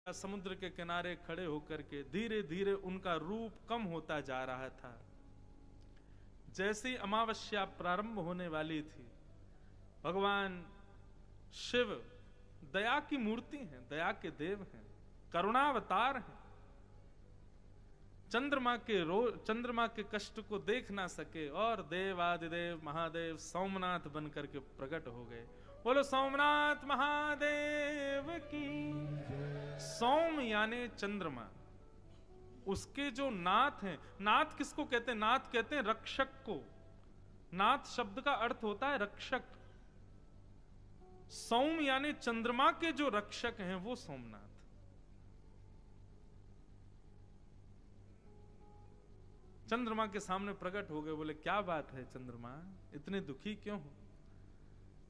समुद्र के किनारे खड़े होकर के धीरे धीरे उनका रूप कम होता जा रहा था। जैसे ही अमावस्या प्रारंभ होने वाली थी, भगवान शिव दया की मूर्ति हैं, दया के देव हैं, करुणावतार हैं। चंद्रमा के कष्ट को देख ना सके और देवादिदेव महादेव सोमनाथ बनकर के प्रकट हो गए। बोलो सोमनाथ महादेव की। सोम यानी चंद्रमा, उसके जो नाथ हैं, नाथ किसको कहते हैं? नाथ कहते हैं रक्षक को। नाथ शब्द का अर्थ होता है रक्षक। सोम यानी चंद्रमा के जो रक्षक हैं वो सोमनाथ। चंद्रमा के सामने प्रकट हो गए। बोले क्या बात है चंद्रमा, इतने दुखी क्यों हो?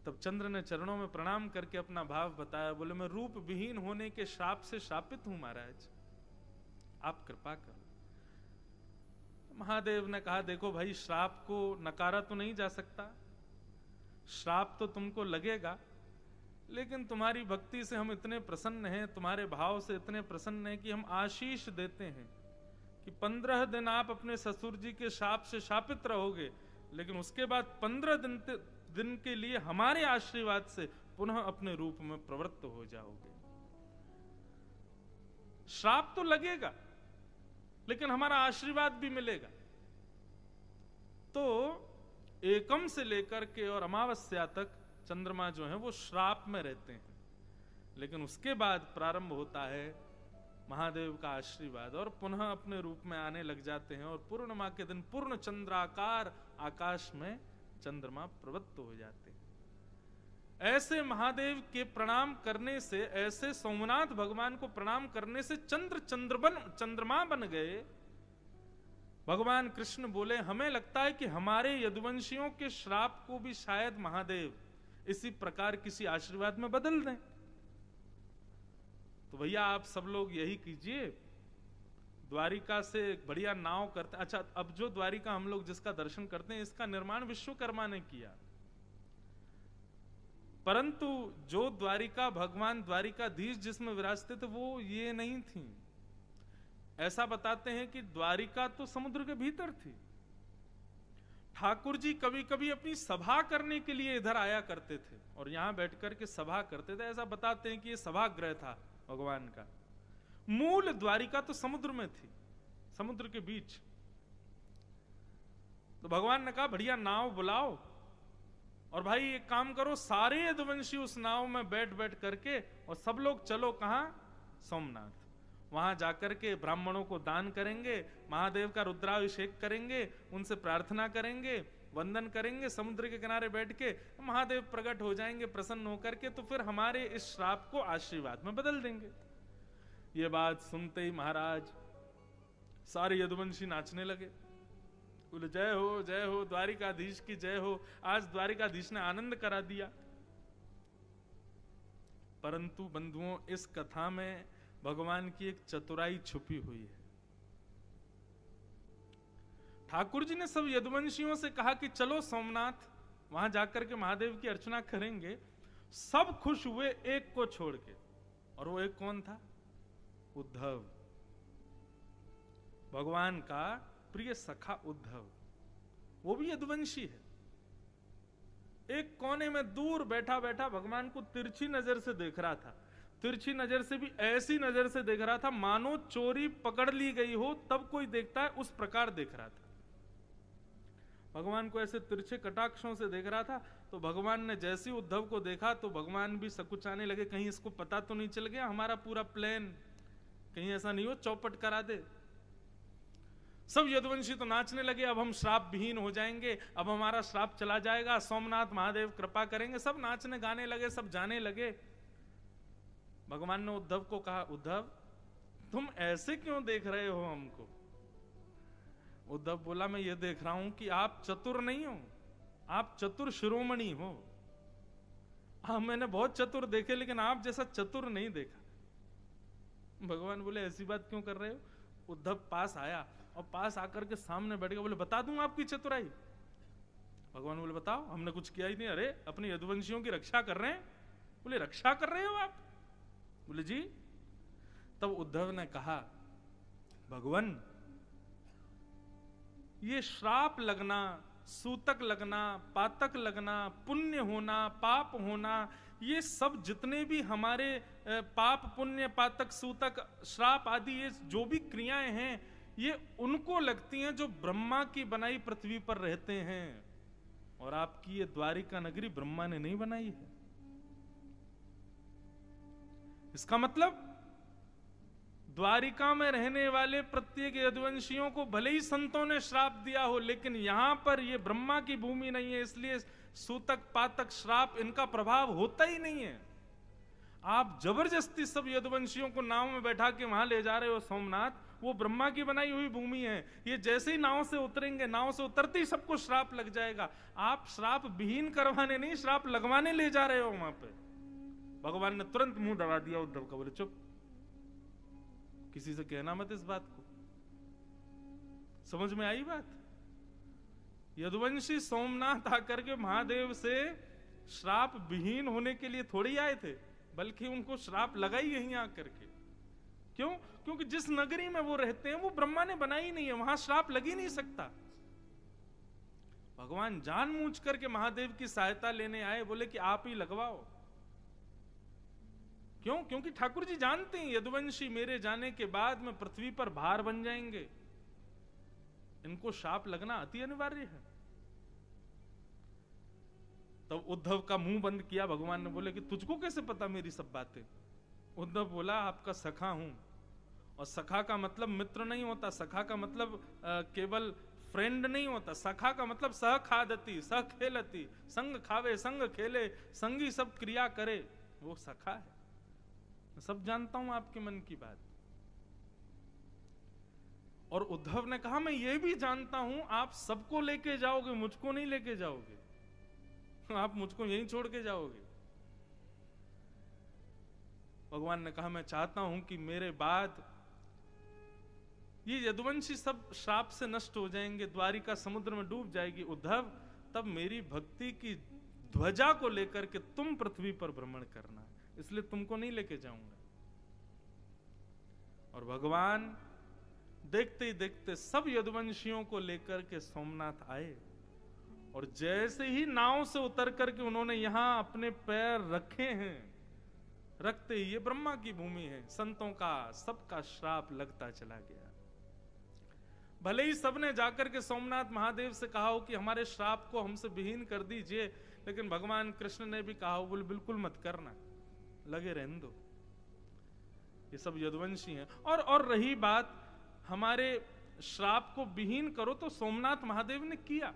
तब चंद्र ने चरणों में प्रणाम करके अपना भाव बताया। बोले मैं रूप विहीन होने के श्राप से शापित हूं महाराज, आप कृपा करो। महादेव ने कहा देखो भाई, श्राप को नकारा तो नहीं जा सकता, श्राप तो तुमको लगेगा, लेकिन तुम्हारी भक्ति से हम इतने प्रसन्न हैं, तुम्हारे भाव से इतने प्रसन्न हैं कि हम आशीष देते हैं कि 15 दिन आप अपने ससुर जी के शाप से शापित रहोगे, लेकिन उसके बाद 15 दिन के लिए हमारे आशीर्वाद से पुनः अपने रूप में प्रवृत्त हो जाओगे। श्राप तो लगेगा लेकिन हमारा आशीर्वाद भी मिलेगा। तो एकम से लेकर के और अमावस्या तक चंद्रमा जो है वो श्राप में रहते हैं, लेकिन उसके बाद प्रारंभ होता है महादेव का आशीर्वाद और पुनः अपने रूप में आने लग जाते हैं। और पूर्णिमा के दिन पूर्ण चंद्राकार आकाश में चंद्रमा प्रवृत्त हो जाते हैं। ऐसे महादेव के प्रणाम करने से, ऐसे सोमनाथ भगवान को प्रणाम करने से चंद्रमा बन गए। भगवान कृष्ण बोले हमें लगता है कि हमारे यदुवंशियों के श्राप को भी शायद महादेव इसी प्रकार किसी आशीर्वाद में बदल दें। तो भैया आप सब लोग यही कीजिए, द्वारिका से एक बढ़िया नाव करते। अच्छा, अब जो द्वारिका हम लोग जिसका दर्शन करते हैं, इसका निर्माण विश्वकर्मा ने किया, परंतु जो द्वारिका भगवान द्वारिकाधीश जिसमें विराजते थे वो ये नहीं थी। ऐसा बताते हैं कि द्वारिका तो समुद्र के भीतर थी। ठाकुर जी कभी कभी अपनी सभा करने के लिए इधर आया करते थे और यहां बैठकर के सभा करते थे। ऐसा बताते हैं कि ये सभागृह था भगवान का। मूल द्वारिका तो समुद्र में थी, समुद्र के बीच। तो भगवान ने कहा बढ़िया नाव बुलाओ और भाई एक काम करो, सारे यदुवंशी उस नाव में बैठ बैठ करके और सब लोग चलो कहां? सोमनाथ। वहां जाकर के ब्राह्मणों को दान करेंगे, महादेव का रुद्राभिषेक करेंगे, उनसे प्रार्थना करेंगे, वंदन करेंगे, समुद्र के किनारे बैठ के महादेव प्रकट हो जाएंगे प्रसन्न होकर के, तो फिर हमारे इस श्राप को आशीर्वाद में बदल देंगे। ये बात सुनते ही महाराज सारे यदुवंशी नाचने लगे। बोले जय हो द्वारिकाधीश की जय हो, आज द्वारिकाधीश ने आनंद करा दिया। परंतु बंधुओं, इस कथा में भगवान की एक चतुराई छुपी हुई है। ठाकुर जी ने सब यदुवंशियों से कहा कि चलो सोमनाथ, वहां जाकर के महादेव की अर्चना करेंगे। सब खुश हुए एक को छोड़ के, और वो एक कौन था? उद्धव, भगवान का प्रिय सखा उद्धव। वो भी यदुवंशी है। एक कोने में दूर बैठा बैठा भगवान को तिरछी नजर से देख रहा था। तिरछी नजर से भी ऐसी नजर से देख रहा था मानो चोरी पकड़ ली गई हो तब कोई देखता है, उस प्रकार देख रहा था। भगवान को ऐसे तिरछे कटाक्षों से देख रहा था। तो भगवान ने जैसे ही उद्धव को देखा तो भगवान भी सकुचाने लगे, कहीं इसको पता तो नहीं चल गया हमारा पूरा प्लान, कहीं ऐसा नहीं हो चौपट करा दे। सब यदुवंशी तो नाचने लगे, अब हम श्राप विहीन हो जाएंगे, अब हमारा श्राप चला जाएगा, सोमनाथ महादेव कृपा करेंगे। सब नाचने गाने लगे, सब जाने लगे। भगवान ने उद्धव को कहा, उद्धव तुम ऐसे क्यों देख रहे हो हमको? उद्धव बोला मैं ये देख रहा हूं कि आप चतुर नहीं हो, आप चतुर शिरोमणि हो। हाँ, मैंने बहुत चतुर देखे लेकिन आप जैसा चतुर नहीं देखा। भगवान बोले ऐसी बात क्यों कर रहे हो? उद्धव पास आया और पास आकर के सामने बैठ गया। बोले बता दूं आपकी चतुराई? भगवान बोले बताओ। हमने कुछ किया ही नहीं। अरे अपने यदुवंशियों की रक्षा कर रहे हैं। बोले रक्षा कर रहे हो आप? बोले जी। तब उद्धव ने कहा, भगवान ये श्राप लगना, सूतक लगना, पातक लगना, पुण्य होना, पाप होना, ये सब जितने भी हमारे पाप पुण्य पातक सूतक श्राप आदि ये जो भी क्रियाएं हैं, ये उनको लगती हैं जो ब्रह्मा की बनाई पृथ्वी पर रहते हैं, और आपकी ये द्वारिका नगरी ब्रह्मा ने नहीं बनाई है। इसका मतलब द्वारिका में रहने वाले प्रत्येक यदुवंशियों को भले ही संतों ने श्राप दिया हो, लेकिन यहां पर ये ब्रह्मा की भूमि नहीं है, इसलिए सूतक पातक श्राप इनका प्रभाव होता ही नहीं है। आप जबरदस्ती सब यदुवंशियों को नाव में बैठा के वहां ले जा रहे हो सोमनाथ, वो ब्रह्मा की बनाई हुई भूमि है। ये जैसे ही नाव से उतरेंगे, नाव से उतरते ही सबको श्राप लग जाएगा। आप श्राप विहीन करवाने नहीं, श्राप लगवाने ले जा रहे हो वहां पे। भगवान ने तुरंत मुंह दबा दिया उद्धव का, बोले चुप, किसी से कहना मत इस बात को। समझ में आई बात? यदुवंशी सोमनाथ आकर के महादेव से श्राप विहीन होने के लिए थोड़ी आए थे, बल्कि उनको श्राप लगा ही यहीं आकर के। क्यों? क्योंकि जिस नगरी में वो रहते हैं वो ब्रह्मा ने बनाई नहीं है, वहां श्राप लग ही नहीं सकता। भगवान जानबूझ करके महादेव की सहायता लेने आए, बोले कि आप ही लगवाओ। क्यों? क्योंकि ठाकुर जी जानते हैं यदुवंशी मेरे जाने के बाद में पृथ्वी पर भार बन जाएंगे, इनको शाप लगना अति अनिवार्य है। तब उद्धव का मुंह बंद किया भगवान ने, बोले कि तुझको कैसे पता मेरी सब बातें? उद्धव बोला, आपका सखा हूं, और सखा का मतलब मित्र नहीं होता, सखा का मतलब केवल फ्रेंड नहीं होता, सखा का मतलब सह खादती सह खेलती, संग खावे संग खेले, संगी सब क्रिया करे, वो सखा है। सब जानता हूं आपके मन की बात। और उद्धव ने कहा, मैं ये भी जानता हूं आप सबको लेके जाओगे, मुझको नहीं लेके जाओगे, आप मुझको यहीं छोड़ के जाओगे। भगवान ने कहा, मैं चाहता हूं कि मेरे बाद ये यदुवंशी सब श्राप से नष्ट हो जाएंगे, द्वारिका समुद्र में डूब जाएगी। उद्धव, तब मेरी भक्ति की ध्वजा को लेकर के तुम पृथ्वी पर भ्रमण करना, इसलिए तुमको नहीं लेके जाऊंगा। और भगवान देखते ही देखते सब यदुवंशियों को लेकर के सोमनाथ आए, और जैसे ही नाव से उतर करके उन्होंने यहां अपने पैर रखे हैं, रखते ही ये ब्रह्मा की भूमि है, संतों का सबका श्राप लगता चला गया। भले ही सबने जाकर के सोमनाथ महादेव से कहा हो कि हमारे श्राप को हमसे विहीन कर दीजिए, लेकिन भगवान कृष्ण ने भी कहा हो, बोले बिल्कुल मत करना, लगे रहने दो, ये सब यदुवंशी हैं। और रही बात हमारे श्राप को विहीन करो, तो सोमनाथ महादेव ने किया।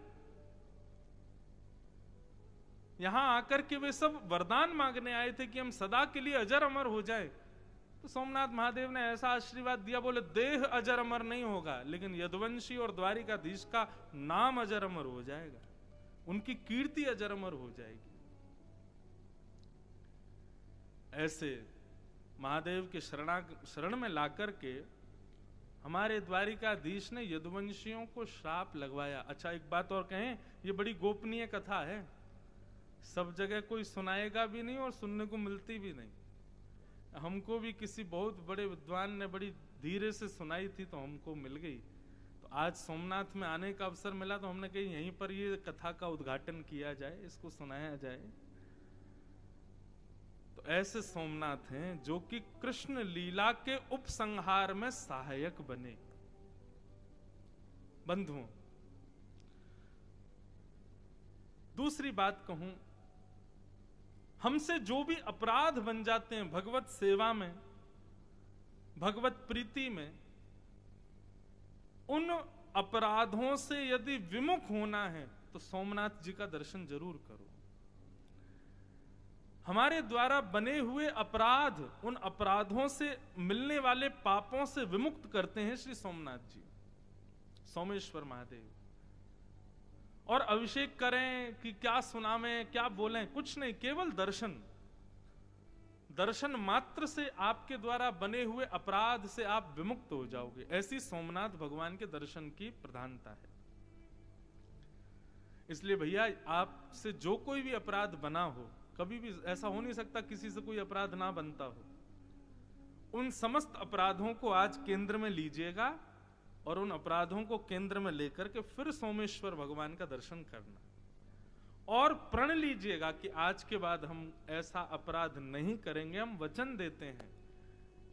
यहां आकर के वे सब वरदान मांगने आए थे कि हम सदा के लिए अजर अमर हो जाए, तो सोमनाथ महादेव ने ऐसा आशीर्वाद दिया, बोले देह अजर अमर नहीं होगा, लेकिन यदुवंशी और द्वारिकाधीश का नाम अजर अमर हो जाएगा, उनकी कीर्ति अजर अमर हो जाएगी। ऐसे महादेव के शरण में लाकर के हमारे द्वारिकाधीश ने यदुवंशियों को श्राप लगवाया। अच्छा, एक बात और कहें, ये बड़ी गोपनीय कथा है, सब जगह कोई सुनाएगा भी नहीं और सुनने को मिलती भी नहीं। हमको भी किसी बहुत बड़े विद्वान ने बड़ी धीरे से सुनाई थी, तो हमको मिल गई। तो आज सोमनाथ में आने का अवसर मिला, तो हमने कही यहीं पर ये कथा का उद्घाटन किया जाए, इसको सुनाया जाए। तो ऐसे सोमनाथ हैं जो कि कृष्ण लीला के उपसंहार में सहायक बने। बंधुओं, दूसरी बात कहूं, हमसे जो भी अपराध बन जाते हैं भगवत सेवा में, भगवत प्रीति में, उन अपराधों से यदि विमुख होना है तो सोमनाथ जी का दर्शन जरूर करो। हमारे द्वारा बने हुए अपराध, उन अपराधों से मिलने वाले पापों से विमुक्त करते हैं श्री सोमनाथ जी, सोमेश्वर महादेव। और अभिषेक करें कि क्या सुनावें, क्या बोलें, कुछ नहीं, केवल दर्शन। दर्शन मात्र से आपके द्वारा बने हुए अपराध से आप विमुक्त हो जाओगे। ऐसी सोमनाथ भगवान के दर्शन की प्रधानता है। इसलिए भैया, आपसे जो कोई भी अपराध बना हो, कभी भी ऐसा हो नहीं सकता किसी से कोई अपराध ना बनता हो, उन समस्त अपराधों को आज केंद्र में लीजिएगा और उन अपराधों को केंद्र में लेकर के फिर सोमेश्वर भगवान का दर्शन करना, और प्रण लीजिएगा कि आज के बाद हम ऐसा अपराध नहीं करेंगे, हम वचन देते हैं।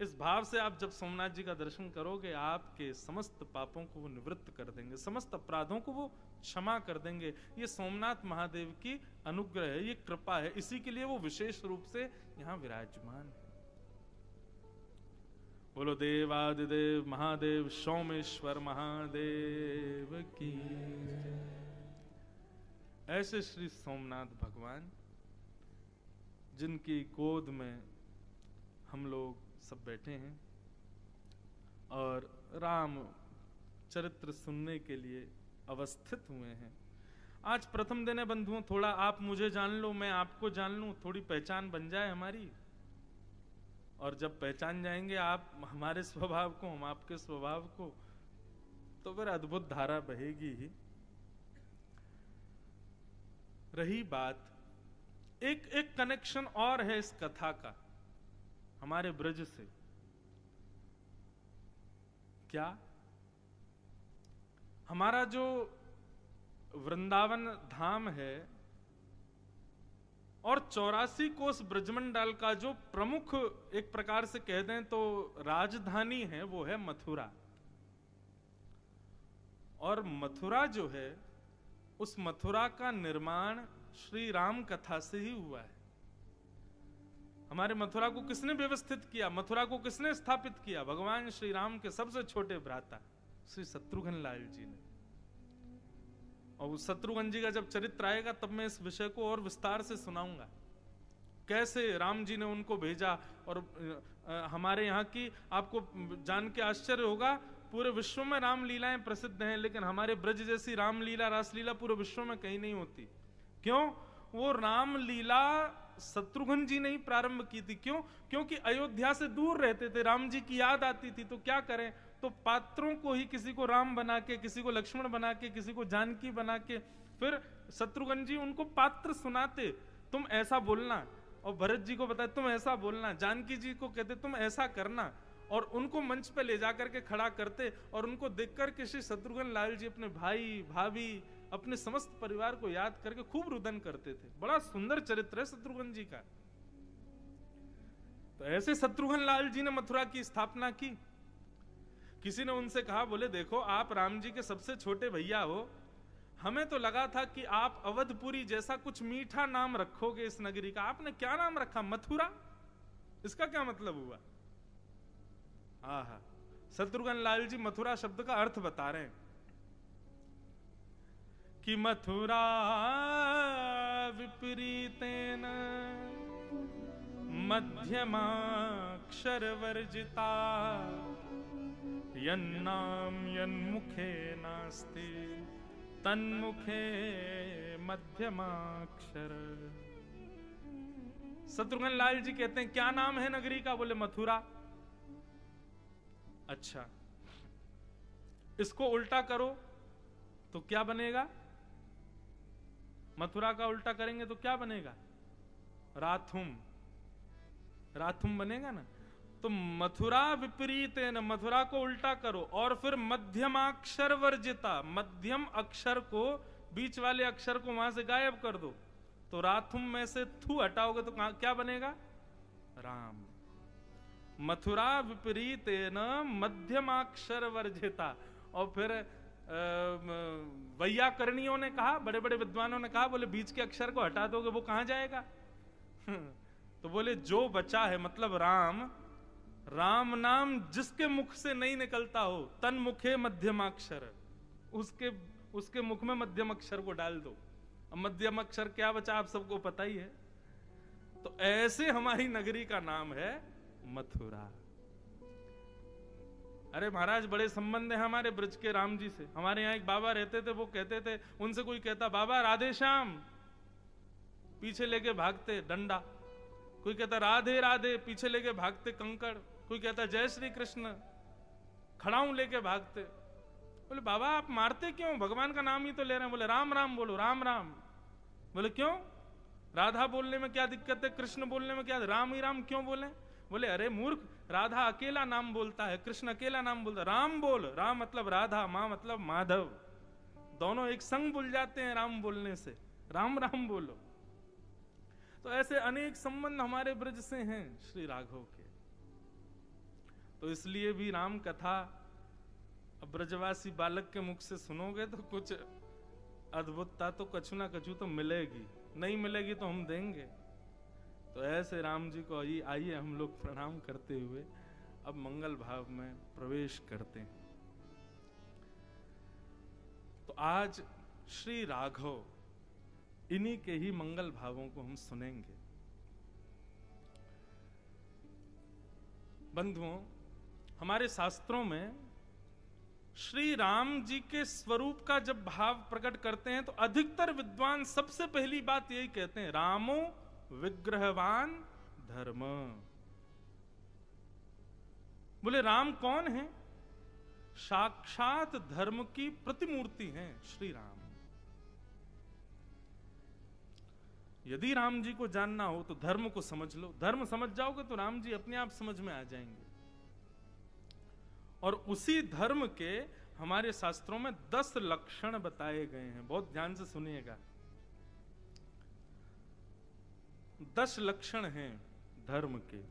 इस भाव से आप जब सोमनाथ जी का दर्शन करोगे, आपके समस्त पापों को वो निवृत्त कर देंगे, समस्त अपराधों को वो क्षमा कर देंगे। ये सोमनाथ महादेव की अनुग्रह है, ये कृपा है, इसी के लिए वो विशेष रूप से यहां विराजमान है। बोलो देवादिदेव महादेव सोमेश्वर महादेव की जय। ऐसे श्री सोमनाथ भगवान, जिनकी गोद में हम लोग सब बैठे हैं और राम चरित्र सुनने के लिए अवस्थित हुए हैं। आज प्रथम दिन है बंधुओं, थोड़ा आप मुझे जान लो, मैं आपको जान लूं, थोड़ी पहचान बन जाए हमारी। और जब पहचान जाएंगे आप हमारे स्वभाव को, हम आपके स्वभाव को, तो फिर अद्भुत धारा बहेगी ही। रही बात, एक कनेक्शन और है इस कथा का हमारे ब्रज से। क्या? हमारा जो वृंदावन धाम है और 84 कोस ब्रजमंडल का जो प्रमुख, एक प्रकार से कह दें तो राजधानी है, वो है मथुरा। और मथुरा जो है, उस मथुरा का निर्माण श्री राम कथा से ही हुआ है। हमारे मथुरा को किसने व्यवस्थित किया, मथुरा को किसने स्थापित किया? भगवान श्री राम के सबसे छोटे भ्राता श्री शत्रुघ्न लाल जी ने। और उस शत्रुघ्न जी का जब चरित्र आएगा तब मैं इस विषय को और विस्तार से सुनाऊंगा, कैसे राम जी ने उनको भेजा। और हमारे यहाँ की आपको जान के आश्चर्य होगा, पूरे विश्व में रामलीलाएं प्रसिद्ध हैं, लेकिन हमारे ब्रज जैसी रामलीला, रासलीला पूरे विश्व में कहीं नहीं होती। क्यों? वो रामलीला शत्रुघ्न जी ने ही प्रारंभ की थी। क्यों? क्योंकि अयोध्या से दूर रहते थे, राम जी की याद आती थी, तो क्या करें, तो पात्रों को ही, किसी को राम बना के, किसी को लक्ष्मण बना के, किसी को जानकी बना के, फिर शत्रुघ्न जी उनको पात्र सुनाते, तुम ऐसा बोलना, और भरत जी को बताते तुम ऐसा बोलना, जानकी जी को कहते तुम ऐसा करना, और उनको मंच पे ले जाकर के खड़ा करते, और उनको देखकर के श्री शत्रुघ्न लाल जी अपने भाई भाभी, अपने समस्त परिवार को याद करके खूब रुदन करते थे। बड़ा सुंदर चरित्र है शत्रुघ्न जी का। तो ऐसे शत्रुघ्न लाल जी ने मथुरा की स्थापना की। किसी ने उनसे कहा, बोले देखो आप राम जी के सबसे छोटे भैया हो, हमें तो लगा था कि आप अवधपुरी जैसा कुछ मीठा नाम रखोगे इस नगरी का, आपने क्या नाम रखा, मथुरा? इसका क्या मतलब हुआ? आहा, शत्रुघ्न लाल जी मथुरा शब्द का अर्थ बता रहे हैं कि मथुरा विपरीतेन मध्यमाक्षर वर्जिता यन्नाम यन्मुखे नास्ति तन्मुखे मध्यमाक्षर। शत्रुघ्न लाल जी कहते हैं क्या नाम है नगरी का? बोले मथुरा। अच्छा, इसको उल्टा करो तो क्या बनेगा? मथुरा का उल्टा करेंगे तो क्या बनेगा? राथुम। राथुम बनेगा ना। तो मथुरा विपरीत है ना, मथुरा को उल्टा करो, और फिर मध्यमाक्षर वर्जिता, मध्यम अक्षर को, बीच वाले अक्षर को वहां से गायब कर दो, तो राथुम में से थू हटाओगे तो क्या बनेगा? राम। मथुरा विपरीत न मध्यमाक्षर वर्जिता। और फिर वैयाकरणियों ने कहा, बड़े बड़े विद्वानों ने कहा, बोले बीच के अक्षर को हटा दोगे वो कहां जाएगा? तो बोले जो बचा है, मतलब राम, राम नाम जिसके मुख से नहीं निकलता हो, तन मुखे मध्यमाक्षर, उसके मुख में मध्यम अक्षर को डाल दो। अब मध्यम अक्षर क्या बचा आप सबको पता ही है। तो ऐसे हमारी नगरी का नाम है मथुरा। अरे महाराज, बड़े संबंध है हमारे ब्रज के राम जी से। हमारे यहाँ एक बाबा रहते थे, वो कहते थे, उनसे कोई कहता बाबा राधे श्याम, पीछे लेके भागते डंडा। कोई कहता राधे राधे, पीछे लेके भागते कंकड़। कोई कहता जय श्री कृष्ण, खड़ाऊं लेके भागते। बोले बाबा आप मारते क्यों, भगवान का नाम ही तो ले रहे हैं। बोले राम राम बोलो, राम राम। बोले क्यों, राधा बोलने में क्या दिक्कत है, कृष्ण बोलने में क्या, राम ही राम क्यों बोले? बोले अरे मूर्ख, राधा अकेला नाम बोलता है, कृष्ण अकेला नाम बोलता है। राम बोल, राम मतलब राधा, माँ मतलब माधव, दोनों एक संग बोल जाते हैं राम बोलने से। राम राम बोलो। तो ऐसे अनेक संबंध हमारे ब्रज से हैं श्री राघव के। तो इसलिए भी राम कथा अब ब्रजवासी बालक के मुख से सुनोगे तो कुछ अद्भुतता तो कछु ना कछु तो मिलेगी, नहीं मिलेगी तो हम देंगे। तो ऐसे राम जी को आइए हम लोग प्रणाम करते हुए अब मंगल भाव में प्रवेश करते हैं। तो आज श्री राघव, इन्हीं के ही मंगल भावों को हम सुनेंगे। बंधुओं, हमारे शास्त्रों में श्री राम जी के स्वरूप का जब भाव प्रकट करते हैं तो अधिकतर विद्वान सबसे पहली बात यही कहते हैं, रामो विग्रहवान धर्म। बोले राम कौन है? साक्षात धर्म की प्रतिमूर्ति हैं श्री राम। यदि राम जी को जानना हो तो धर्म को समझ लो, धर्म समझ जाओगे तो राम जी अपने आप समझ में आ जाएंगे। और उसी धर्म के हमारे शास्त्रों में 10 लक्षण बताए गए हैं, बहुत ध्यान से सुनिएगा। 10 लक्षण हैं धर्म के,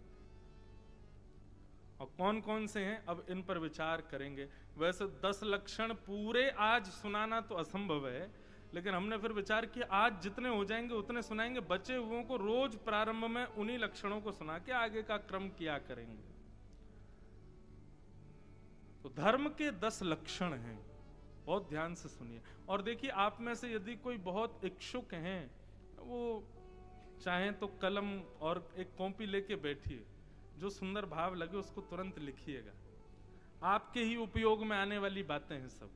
और कौन कौन से हैं अब इन पर विचार करेंगे। वैसे 10 लक्षण पूरे आज सुनाना तो असंभव है, लेकिन हमने फिर विचार किया आज जितने हो जाएंगे उतने सुनाएंगे, बचे हुओं को रोज प्रारंभ में उन्हीं लक्षणों को सुना के आगे का क्रम किया करेंगे। तो धर्म के 10 लक्षण हैं, बहुत ध्यान से सुनिए। और देखिए, आप में से यदि कोई बहुत इच्छुक हैं, वो चाहें तो कलम और एक कॉपी लेके बैठिए, जो सुंदर भाव लगे उसको तुरंत लिखिएगा। आपके ही उपयोग में आने वाली बातें हैं सब।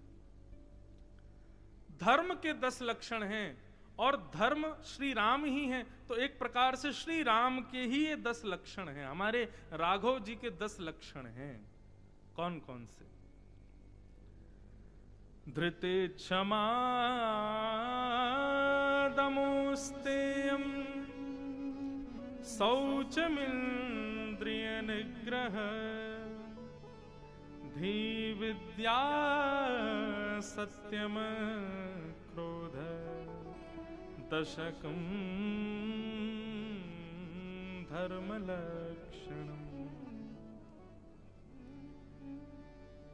धर्म के 10 लक्षण हैं, और धर्म श्री राम ही हैं, तो एक प्रकार से श्री राम के ही ये 10 लक्षण हैं। हमारे राघव जी के 10 लक्षण हैं। कौन कौन से? धृते क्षमा दमोस्तेयम शौचमिन्द्रिय निग्रह धी विद्या सत्यम क्रोध दशकम धर्म लक्षणम।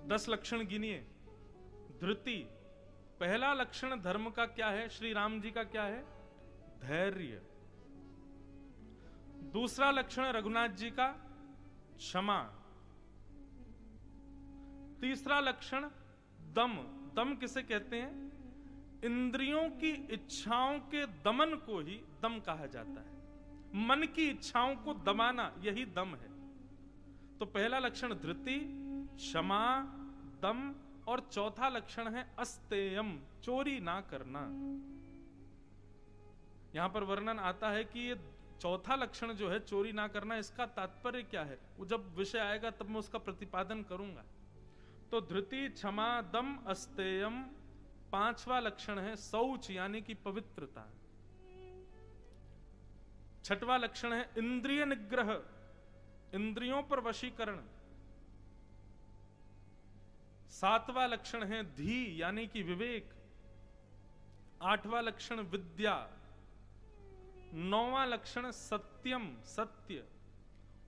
10 लक्षण गिनिए। धृति, पहला लक्षण धर्म का क्या है? श्री राम जी का क्या है? धैर्य। दूसरा लक्षण रघुनाथ जी का क्षमा। तीसरा लक्षण दम। दम किसे कहते हैं? इंद्रियों की इच्छाओं के दमन को ही दम कहा जाता है। मन की इच्छाओं को दबाना, यही दम है। तो पहला लक्षण धृति, क्षमा, दम, और चौथा लक्षण है अस्तेयम, चोरी ना करना। यहां पर वर्णन आता है कि ये चौथा लक्षण जो है चोरी ना करना, इसका तात्पर्य क्या है वो जब विषय आएगा तब मैं उसका प्रतिपादन करूंगा। तो धृति, क्षमा, दम, अस्तेयम। पांचवा लक्षण है शौच, यानी कि पवित्रता। छठवां लक्षण है इंद्रिय निग्रह, इंद्रियों पर वशीकरण। सातवां लक्षण है धी, यानी कि विवेक। आठवां लक्षण विद्या। नौवां लक्षण सत्यम, सत्य।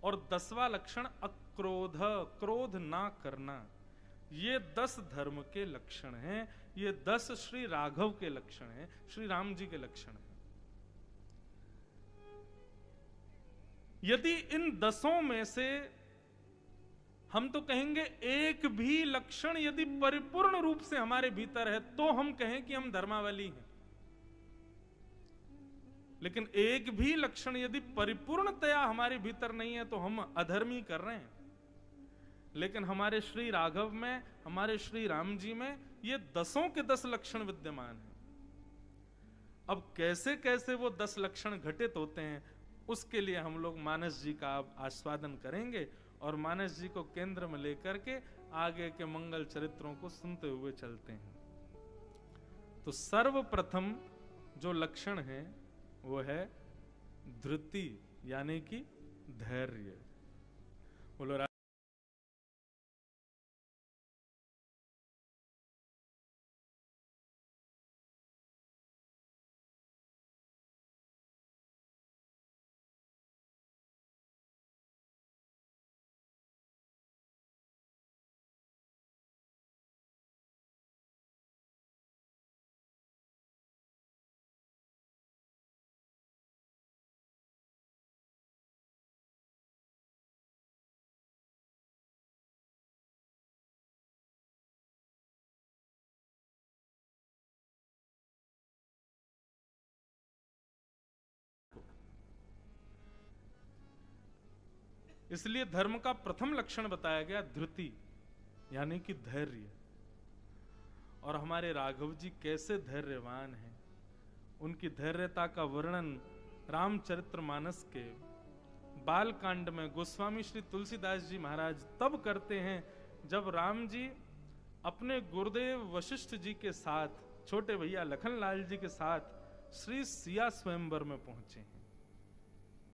और 10वां लक्षण अक्रोध, क्रोध ना करना। ये 10 धर्म के लक्षण हैं। ये 10 श्री राघव के लक्षण हैं, श्री राम जी के लक्षण हैं। यदि इन 10 में से हम तो कहेंगे एक भी लक्षण यदि परिपूर्ण रूप से हमारे भीतर है तो हम कहें कि हम धर्मावली हैं। लेकिन एक भी लक्षण यदि परिपूर्णतया हमारे भीतर नहीं है तो हम अधर्मी कर रहे हैं। लेकिन हमारे श्री राघव में, हमारे श्री राम जी में ये 10 के 10 लक्षण विद्यमान हैं। अब कैसे कैसे वो 10 लक्षण घटित होते हैं, उसके लिए हम लोग मानस जी का आस्वादन करेंगे और मानस जी को केंद्र में लेकर के आगे के मंगल चरित्रों को सुनते हुए चलते हैं। तो सर्वप्रथम जो लक्षण है वो है धृति, यानी कि धैर्य। बोलो इसलिए धर्म का प्रथम लक्षण बताया गया धृति, यानी कि धैर्य। और हमारे राघव जी कैसे धैर्यवान हैं, उनकी धैर्यता का वर्णन रामचरितमानस के बाल कांड में गोस्वामी श्री तुलसीदास जी महाराज तब करते हैं जब राम जी अपने गुरुदेव वशिष्ठ जी के साथ, छोटे भैया लखनलाल जी के साथ श्री सिया स्वयंवर में पहुंचे हैं।